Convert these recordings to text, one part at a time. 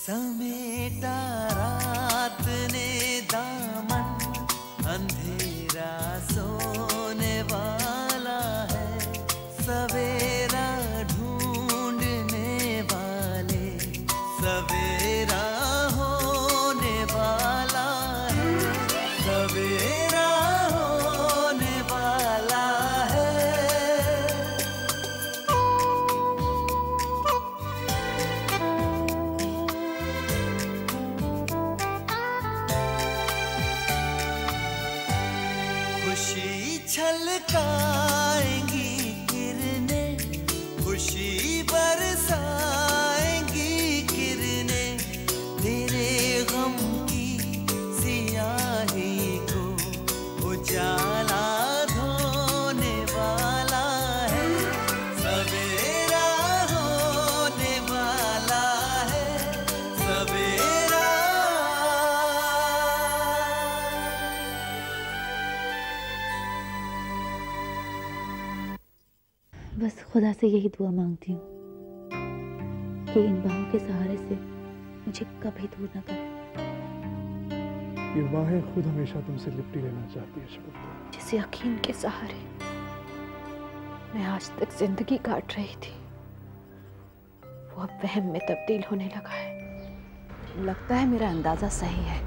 समेटा रात ने दामन, अंधेरा सोने वाला है, सवेरा ढूंढने वाले, सवेरा होने वाला है, सवेरा होने वाला है। खुशी छलकाएंगी किरणें, खुशी बरसाएंगी किरणें, तेरे गम की सियाही को उजाला धोने वाला है, सवेरा होने वाला है, सवेरा। बस खुदा से यही दुआ मांगती हूँ कि इन बाहों के सहारे से मुझे कभी दूर न करे। ये बाहें खुद हमेशा तुमसे लिपटी रहना चाहती है शगुफ्ता। जिस यकीन के सहारे मैं आज तक जिंदगी काट रही थी, वो अब वहम में तब्दील होने लगा है। लगता है मेरा अंदाजा सही है,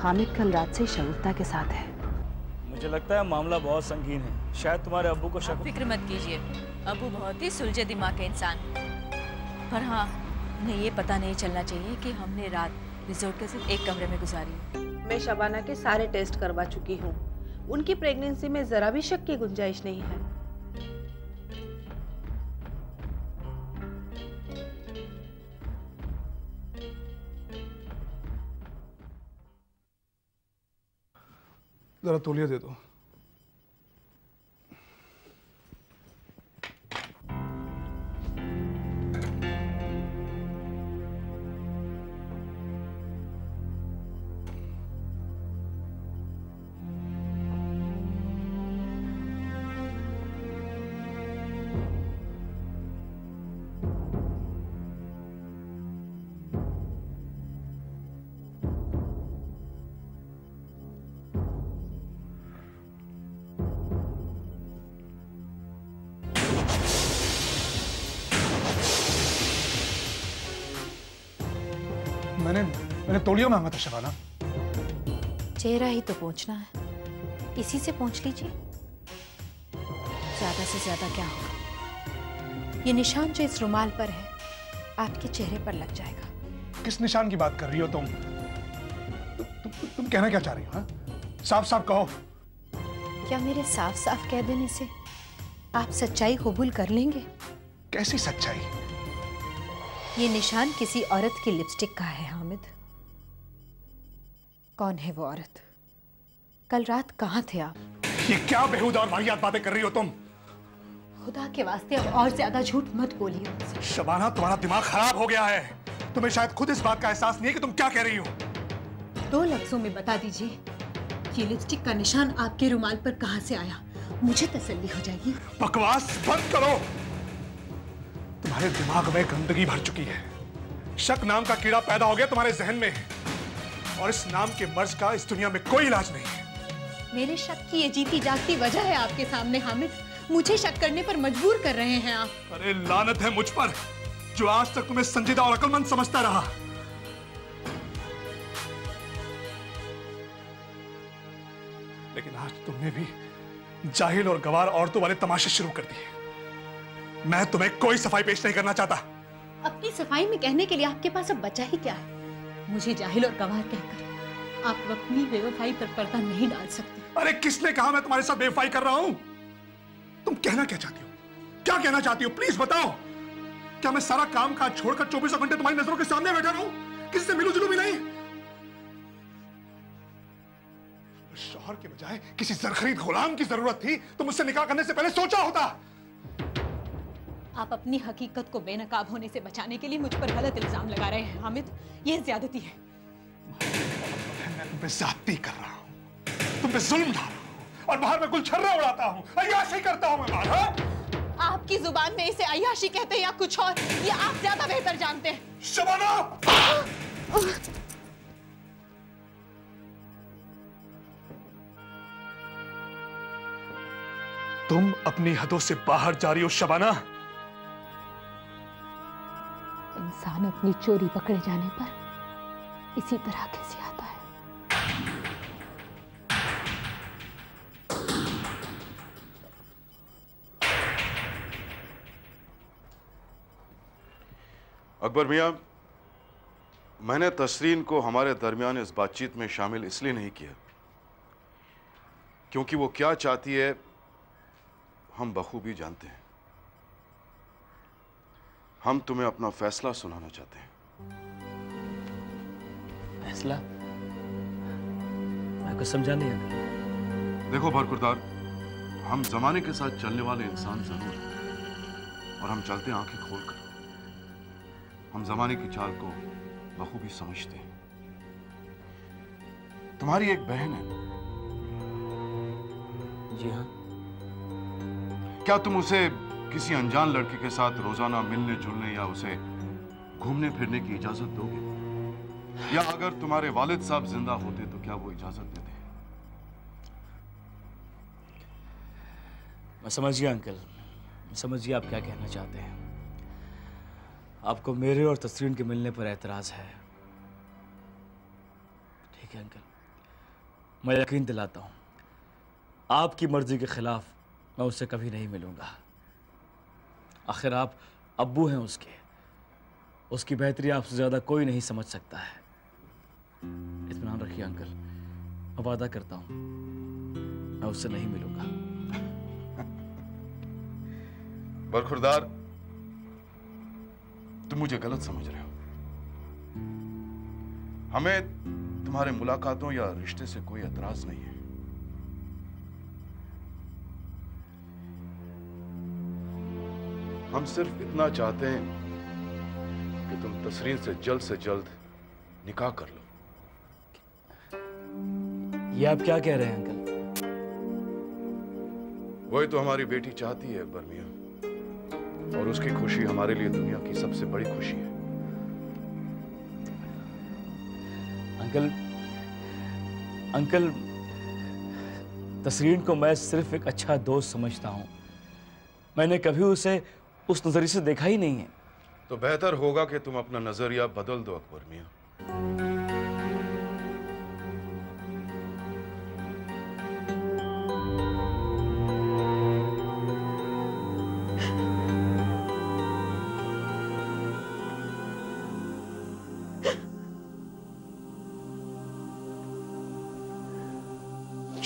हामिद कल रात से शगुफ्ता के साथ है। मुझे लगता है मामला बहुत संगीन है, शायद तुम्हारे अब्बू को शक। फिक्र मत कीजिए, अब्बू बहुत ही सुलझे दिमाग के इंसान। पर हाँ, उन्हें ये पता नहीं चलना चाहिए कि हमने रात रिजॉर्ट के सिर्फ एक कमरे में गुजारी है। मैं शबाना के सारे टेस्ट करवा चुकी हूँ, उनकी प्रेगनेंसी में जरा भी शक की गुंजाइश नहीं है। जरा तौलिया दे दो। मैंने तौलिया मांगा था शबाना। चेहरा ही तो पहुंचना है, इसी से पहुंच लीजिए। ज्यादा से ज्यादा क्या होगा? ये निशान जो इस रुमाल पर है आपके चेहरे पर लग जाएगा। किस निशान की बात कर रही हो तुम? तुम कहना क्या चाह रही हो? हाँ? साफ साफ कहो। क्या मेरे साफ साफ कह देने से आप सच्चाई कबूल कर लेंगे? कैसी सच्चाई? ये निशान किसी औरत की लिपस्टिक का है हामिद। कौन है वो औरत? कल रात कहाँ थे आप? ये क्या बेहुदा और वाहियात बातें कर रही हो तुम? खुदा के वास्ते अब और ज्यादा झूठ मत बोलिए। शबाना, तुम्हारा दिमाग खराब हो गया है। तुम्हें शायद खुद इस बात का एहसास नहीं है कि तुम क्या कह रही हो। 2 लफ्जों में बता दीजिए, ये लिपस्टिक का निशान आपके रुमाल पर कहाँ से आया? मुझे तसल्ली हो जाएगी। बकवास बंद करो। तुम्हारे दिमाग में गंदगी भर चुकी है। शक नाम का कीड़ा पैदा हो गया तुम्हारे जहन में, और इस नाम के मर्ज का इस दुनिया में कोई इलाज नहीं है। मेरे शक की ये जीती जागती वजह है आपके सामने हामिद। मुझे शक करने पर मजबूर कर रहे हैं आप। अरे लानत है मुझ पर, जो आज तक तुम्हें संजीदा और अक्लमंद समझता रहा। लेकिन आज तुमने भी जाहिल और गवार औरतों वाले तमाशे शुरू कर दिए। मैं तुम्हें कोई सफाई पेश नहीं करना चाहता। अपनी सफाई में कहने के लिए आपके पास अब बचा ही क्या है? मुझे जाहिल और गवार कहकर आप अपनी बेवफाई पर पर्दा नहीं डाल सकते। अरे किसने कहा मैं तुम्हारे साथ बेवफाई कर रहा हूं? तुम कहना क्या चाहती हो? क्या कहना चाहती हो? प्लीज बताओ। क्या मैं सारा काम काज छोड़कर 24 घंटे तुम्हारी नजरों के सामने बैठा रहूं? किसी से मिलूं जुलूं भी नहीं? शौहर के बजाय किसी जरखरीद गुलाम की जरूरत थी तो मुझसे निकाह करने से पहले सोचा होता। आप अपनी हकीकत को बेनकाब होने से बचाने के लिए मुझ पर गलत इल्जाम लगा रहे हैं हामिद। यह ज्यादती है। मैं तुम पे ज्यादती कर रहा हूं, तुम पे जुल्म ढा रहा हूं और बाहर में गुलछर्रा उड़ाता हूं, अय्याशी करता हूं मैं बाहर। आप आपकी जुबान में इसे अय्याशी कहते हैं या कुछ और, ये आप ज्यादा बेहतर जानते हैं। शबाना! तुम अपनी हदों से बाहर जा रही हो शबाना। इंसान अपनी चोरी पकड़े जाने पर इसी तरह कैसे आता है? अकबर मियां, मैंने तसरीन को हमारे दरमियान इस बातचीत में शामिल इसलिए नहीं किया क्योंकि वो क्या चाहती है हम बखूबी जानते हैं। हम तुम्हें अपना फैसला सुनाना चाहते हैं। फैसला? मैं कुछ समझा नहीं अंकल। देखो बरखुरदार, हम जमाने के साथ चलने वाले इंसान जरूर हैं और हम चलते हैं आंखें खोलकर। हम जमाने की चाल को बखूबी समझते हैं। तुम्हारी एक बहन है। जी हाँ। क्या तुम उसे किसी अनजान लड़के के साथ रोजाना मिलने जुलने या उसे घूमने फिरने की इजाजत दोगे? या अगर तुम्हारे वालिद साहब जिंदा होते तो क्या वो इजाजत देते? मैं समझ गया अंकल, मैं समझ गया आप क्या कहना चाहते हैं। आपको मेरे और तसरीन के मिलने पर एतराज है। ठीक है अंकल, मैं यकीन दिलाता हूं आपकी मर्जी के खिलाफ मैं उससे कभी नहीं मिलूंगा। आखिर आप अब्बू हैं उसकी बेहतरी आपसे ज्यादा कोई नहीं समझ सकता है। इत्मीनान रखिए अंकल, मैं वादा करता हूं मैं उससे नहीं मिलूंगा। बरखुरदार, तुम मुझे गलत समझ रहे हो। हमें तुम्हारे मुलाकातों या रिश्ते से कोई एतराज नहीं है। हम सिर्फ इतना चाहते हैं कि तुम तसरीन से जल्द निकाह कर लो। ये आप क्या कह रहे हैं अंकल? वही तो हमारी बेटी चाहती है अकबर मियां, और उसकी खुशी हमारे लिए दुनिया की सबसे बड़ी खुशी है। अंकल तसरीन को मैं सिर्फ एक अच्छा दोस्त समझता हूं। मैंने कभी उसे उस नजरिए से देखा ही नहीं है। तो बेहतर होगा कि तुम अपना नजरिया बदल दो अकबर मियां।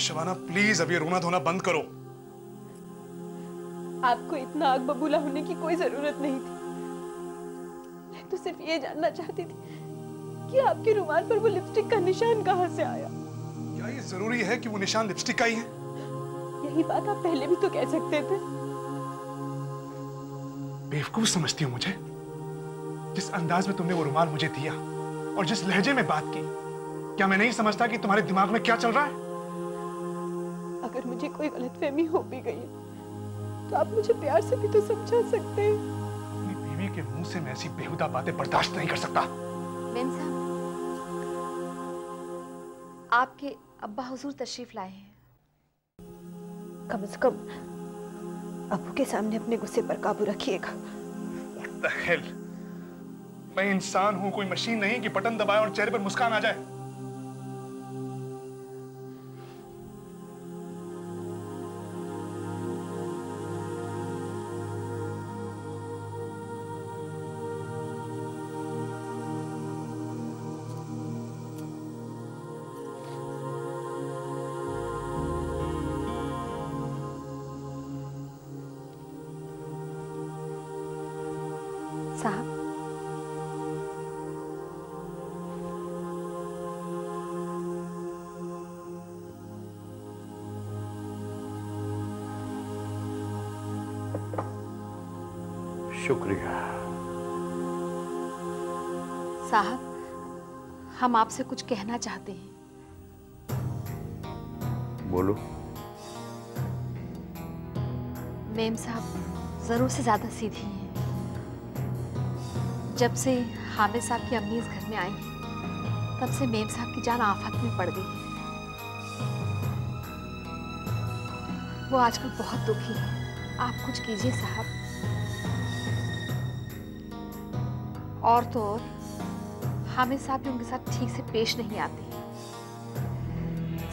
शबाना प्लीज अब ये रोना धोना बंद करो। आपको इतना आग बबूला होने की कोई जरूरत नहीं थी। मैं तो सिर्फ ये जानना चाहती थी कि आपके रुमाल पर वो लिपस्टिक का निशान कहां से आया। क्या ये जरूरी है कि वो निशान लिपस्टिक का ही है? यही बात आप पहले भी तो कह सकते थे। बेवकूफ समझती हो मुझे? जिस अंदाज में तुमने वो रुमाल मुझे दिया और जिस लहजे में बात की, क्या मैं नहीं समझता कि तुम्हारे दिमाग में क्या चल रहा है? अगर मुझे कोई गलतफहमी हो भी गई है तो आप मुझे प्यार से भी तो समझा सकते हैं। अपनी बीवी के मुंह से मैं ऐसी बेहुदा बातें बर्दाश्त नहीं कर सकता। मेम साहब, आपके अब्बा हुजूर तशरीफ लाए हैं। कम से कम अब्बू के सामने अपने गुस्से पर काबू रखिएगा। What the hell? मैं इंसान हूं, कोई मशीन नहीं कि बटन दबाए और चेहरे पर मुस्कान आ जाए। साहब, शुक्रिया। साहब, हम आपसे कुछ कहना चाहते हैं। बोलो। मेम साहब, जरूर से ज्यादा सीधी हैं। जब से हामिद साहब की अम्मी इस घर में आई हैं, तब से मेम साहब की जान आफत में पड़ गई है। वो आजकल बहुत दुखी है। आप कुछ कीजिए साहब। और तो और हामिद साहब भी उनके साथ ठीक से पेश नहीं आते।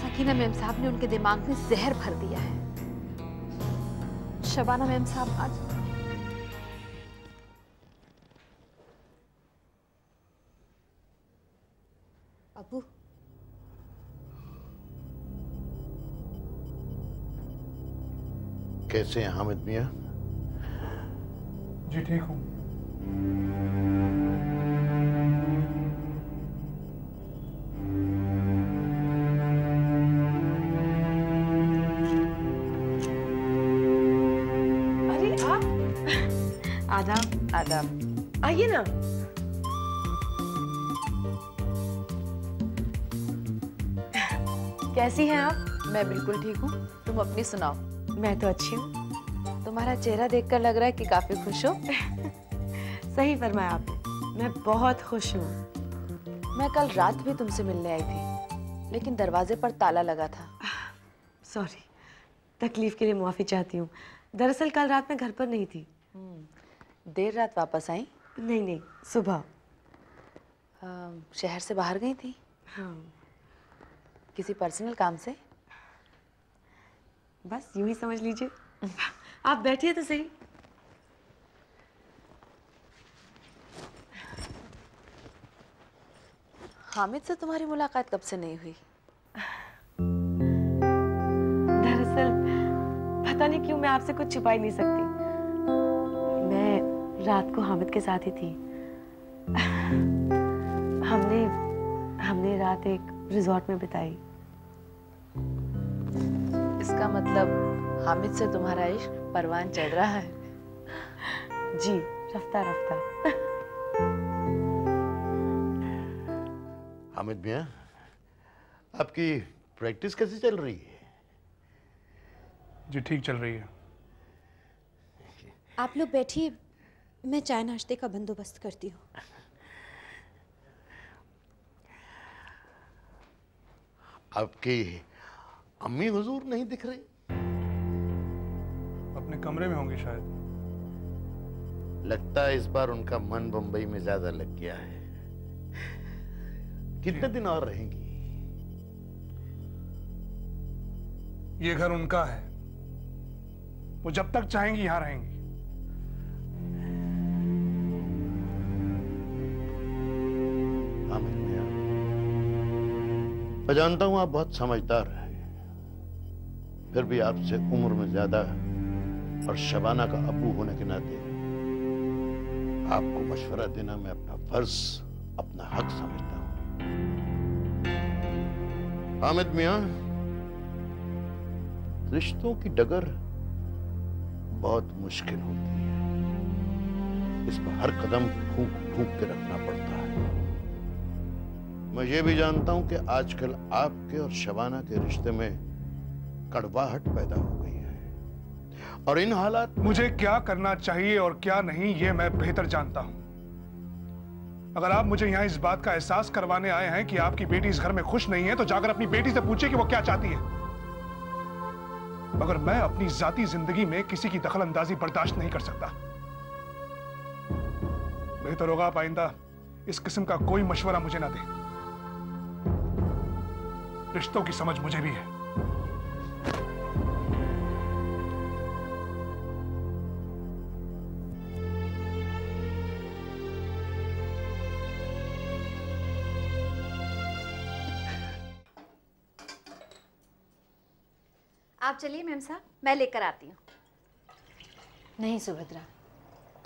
सकीना मेम साहब ने उनके दिमाग में जहर भर दिया है। शबाना मेम साहब आज अबू, कैसे हैं हामिद मियां? जी ठीक हूँ। अरे आप आदाब। आदाब। आइए ना। कैसी हैं आप? मैं बिल्कुल ठीक हूँ। तुम अपनी सुनाओ। मैं तो अच्छी हूँ। तुम्हारा चेहरा देखकर लग रहा है कि काफी खुश हो। सही फरमाया आपने, मैं बहुत खुश हूँ। मैं कल रात भी तुमसे मिलने आई थी, लेकिन दरवाजे पर ताला लगा था। सॉरी, तकलीफ के लिए माफी चाहती हूँ। दरअसल कल रात मैं घर पर नहीं थी। देर रात वापस आई? नहीं नहीं, सुबह। शहर से बाहर गई थी? हाँ। किसी पर्सनल काम से? बस यूं ही समझ लीजिए। आप बैठिए तो सही। हामिद से तुम्हारी मुलाकात कब से नहीं हुई? दरअसल पता नहीं क्यों मैं आपसे कुछ छुपा ही नहीं सकती। मैं रात को हामिद के साथ ही थी। हमने रात एक रिजॉर्ट में बिताई। इसका मतलब हामिद से तुम्हारा इश्क परवान चढ़ रहा है? जी, रफ्ता रफ्ता। हामिद मियां, आपकी प्रैक्टिस कैसी चल रही है? जी ठीक चल रही है। आप लोग बैठिए, मैं चाय नाश्ते का बंदोबस्त करती हूँ। आपकी अम्मी हुजूर नहीं दिख रही? अपने कमरे में होंगी शायद। लगता है इस बार उनका मन बंबई में ज्यादा लग गया है। कितने दिन और रहेंगी? ये घर उनका है, वो जब तक चाहेंगी यहां रहेंगी। हामिद मियां, मैं जानता हूं आप बहुत समझदार हैं, फिर भी आपसे उम्र में ज्यादा और शबाना का अब्बू होने के नाते आपको मशवरा देना मैं अपना फर्ज, अपना हक समझता हूं। हामिद मियां, रिश्तों की डगर बहुत मुश्किल होती है। इस पर हर कदम फूंक फूंक के रखना पड़ता है। मैं ये भी जानता हूं कि आजकल आपके और शबाना के रिश्ते में कड़वाहट पैदा हो गई है, और इन हालात मुझे क्या करना चाहिए और क्या नहीं ये मैं बेहतर जानता हूं। अगर आप मुझे यहां इस बात का एहसास करवाने आए हैं कि आपकी बेटी इस घर में खुश नहीं है, तो जाकर अपनी बेटी से पूछिए कि वो क्या चाहती है। मगर मैं अपनी जाती जिंदगी में किसी की दखल अंदाजी बर्दाश्त नहीं कर सकता। बेहतर होगा आप आइंदा इस किस्म का कोई मशवरा मुझे ना दें। रिश्तों की समझ मुझे भी है। आप चलिए मैम साहब, मैं लेकर आती हूँ। नहीं सुभद्रा,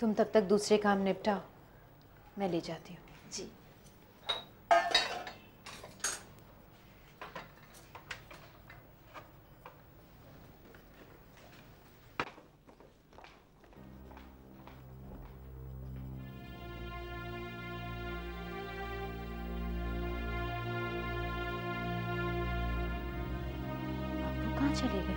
तुम तब तक दूसरे काम निपटाओ, मैं ले जाती हूँ। जी। कहाँ चले गए?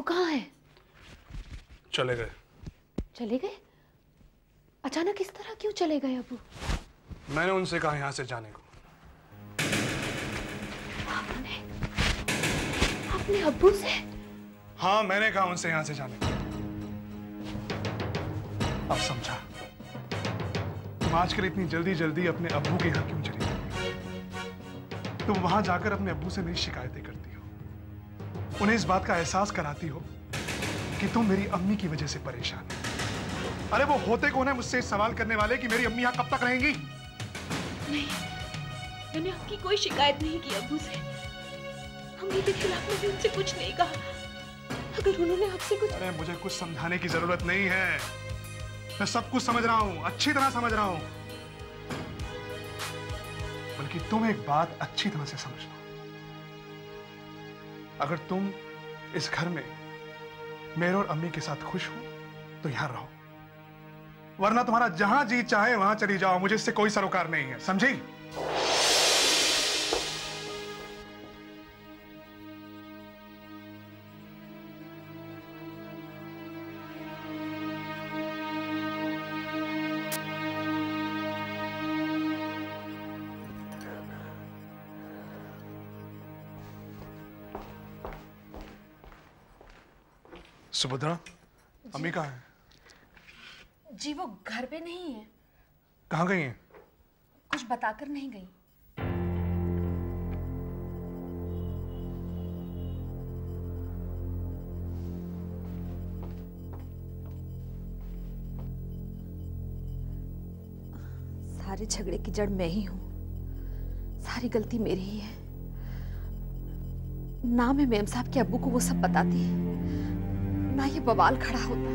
अब्बू कहाँ है? चले गए। चले गए? अचानक इस तरह क्यों चले गए अब्बू? मैंने उनसे कहा यहाँ से जाने को। अपने अब्बू से? हाँ, मैंने कहा उनसे यहाँ से जाने को। अब समझा तुम आजकल इतनी जल्दी जल्दी अपने अब्बू के यहाँ क्यों चली जाती? तुम वहां जाकर अपने अब्बू से मेरी शिकायतें करती हो, उन्हें इस बात का एहसास कराती हो कि तुम मेरी अम्मी की वजह से परेशान हो। अरे वो होते कौन है मुझसे सवाल करने वाले कि मेरी अम्मी यहाँ कब तक रहेंगी? नहीं, मैंने आपकी कोई शिकायत नहीं की अब्बू से। अम्मी के खिलाफ मैंने उनसे कुछ नहीं कहा। अगर उन्होंने आपसे कुछ... अरे मुझे कुछ समझाने की जरूरत नहीं है, मैं सब कुछ समझ रहा हूं, अच्छी तरह समझ रहा हूं। बल्कि तुम एक बात अच्छी तरह से समझना, अगर तुम इस घर में मेरे और अम्मी के साथ खुश हो तो यहां रहो, वरना तुम्हारा जहां जी चाहे वहां चली जाओ, मुझे इससे कोई सरोकार नहीं है, समझी? सुभद्रा, अम्मी कहाँ है? जी वो घर पे नहीं है। कहाँ गई हैं? कुछ बताकर नहीं गई। सारे झगड़े की जड़ मैं ही हूं, सारी गलती मेरी ही है। ना मैं मेम साहब के अब्बू को वो सब बताती, ना ये बवाल खड़ा होता।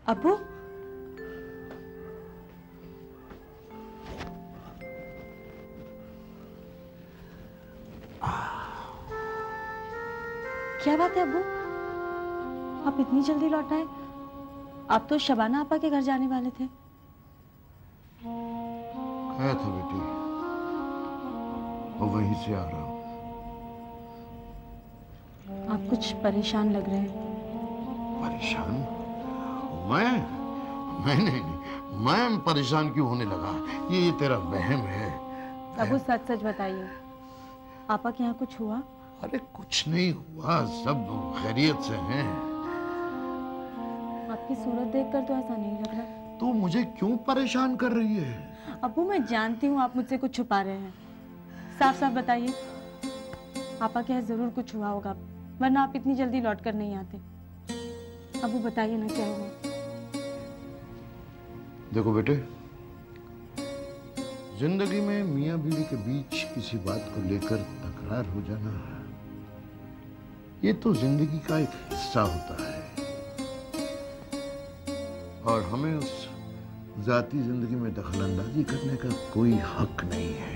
अब्बू, क्या बात है अब्बू? आप इतनी जल्दी लौट आए? आप तो शबाना आपा के घर जाने वाले थे। गया था बेटी, और वहीं से आ रहा हूं। आप कुछ परेशान लग रहे हैं। परेशान? मैं नहीं, मैं परेशान क्यों होने लगा? ये तेरा वहम है। अब्बू सच सच बताइए, आपा के यहाँ कुछ हुआ? अरे कुछ नहीं हुआ, सब खैरियत से हैं। आपकी सूरत देखकर तो ऐसा नहीं लग रहा। तू मुझे क्यों परेशान कर रही है? अब्बू मैं जानती हूँ आप मुझसे कुछ छुपा रहे हैं, साफ साफ बताइए। आपा के यहाँ जरूर कुछ हुआ होगा, वरना आप इतनी जल्दी लौट कर नहीं आते। अब्बू बताइए ना क्या हुआ। देखो बेटे, जिंदगी में मियाँ बीवी के बीच किसी बात को लेकर तकरार हो जाना, ये तो जिंदगी का एक हिस्सा होता है, और हमें उस जाती जिंदगी में दखलंदाजी करने का कोई हक नहीं है।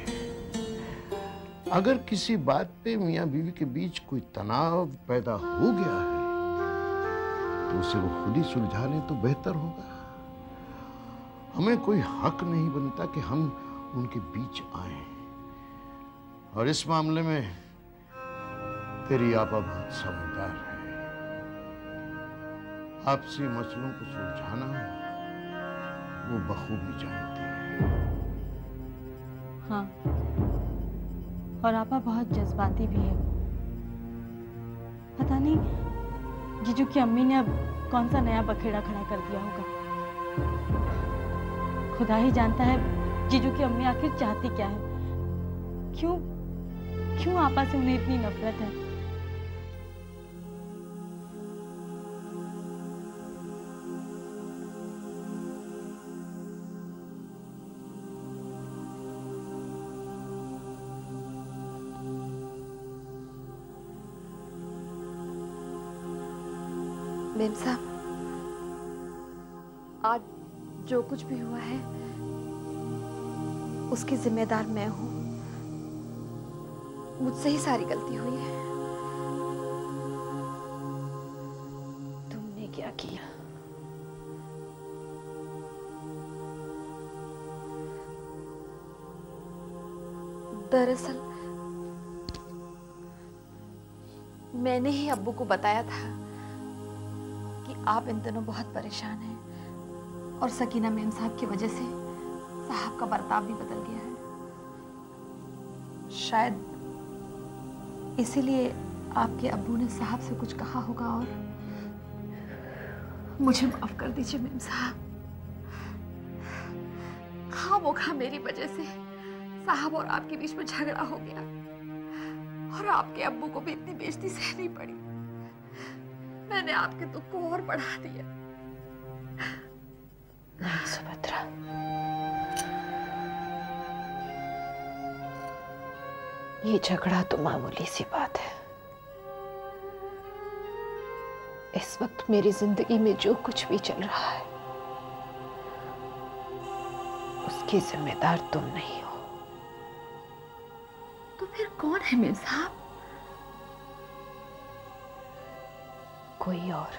अगर किसी बात पे मियाँ बीवी के बीच कोई तनाव पैदा हो गया है तो उसे वो खुद ही सुलझा लें तो बेहतर होगा। हमें कोई हक नहीं बनता कि हम उनके बीच आए, और इस मामले में तेरी आपा बहुत समझदार है। आपसी मसलों को सुलझाना वो बखूबी जानती है। हाँ, और आपा बहुत जज्बाती भी है। पता नहीं जीजू की अम्मी ने अब कौन सा नया बखेड़ा खड़ा कर दिया होगा। खुदा ही जानता है जीजू की अम्मी आखिर चाहती क्या है। क्यों आपा से उन्हें इतनी नफरत है। मेम साहब, आज जो कुछ भी हुआ है उसकी जिम्मेदार मैं हूं। मुझसे ही सारी गलती हुई है। तुमने क्या किया? दरअसल मैंने ही अब्बू को बताया था कि आप इन दिनों बहुत परेशान हैं और सकीना मेम साहब की वजह से साहब का बर्ताव भी बदल गया है। शायद इसीलिए आपके अब्बू ने साहब से कुछ कहा होगा और मुझे माफ कर दीजिए मेम साहब। खामोखा मेरी वजह से साहब और आपके बीच में झगड़ा हो गया और आपके अब्बू को भी इतनी बेइज्जती सहनी पड़ी। मैंने आपके दुख को और बढ़ा दिया। नहीं सुभद्रा, ये झगड़ा तो मामूली सी बात है। इस वक्त मेरी जिंदगी में जो कुछ भी चल रहा है उसकी जिम्मेदार तुम नहीं हो। तो फिर कौन है मेम साहब? कोई और।